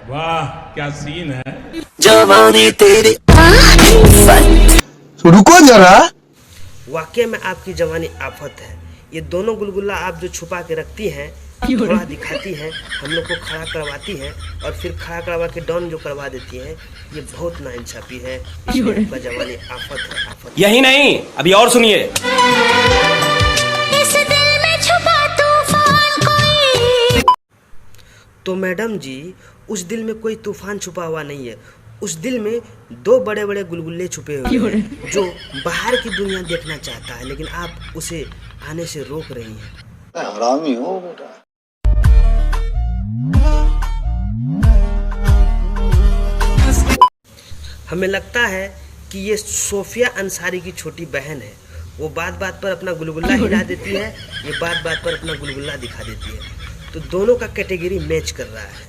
वाह क्या सीन है। जवानी तेरी रुको जरा। वाकई में आपकी जवानी आफत है। ये दोनों गुलगुला आप जो छुपा के रखती हैं, थोड़ा दिखाती हैं, हम लोग को खड़ा करवाती हैं और फिर खड़ा करवा के डॉन जो करवा देती हैं, ये बहुत नाइंसाफी है। इसमें आपका जवानी आफत है, आफत। यही नहीं, अभी और सुनिए। इस दिल में छुपा तूफान कोई। तो मैडम जी, उस दिल में कोई तूफान छुपा हुआ नहीं है। उस दिल में दो बड़े बड़े गुलगुल्ले छुपे हुए हैं जो बाहर की दुनिया देखना चाहता है, लेकिन आप उसे आने से रोक रही हैं। हरामी हो बेटा। हमें लगता है कि ये सोफिया अंसारी की छोटी बहन है। वो बात बात पर अपना गुलगुल्ला हिला देती है, ये बात बात पर अपना गुलगुल्ला दिखा देती है। तो दोनों का कैटेगरी मैच कर रहा है।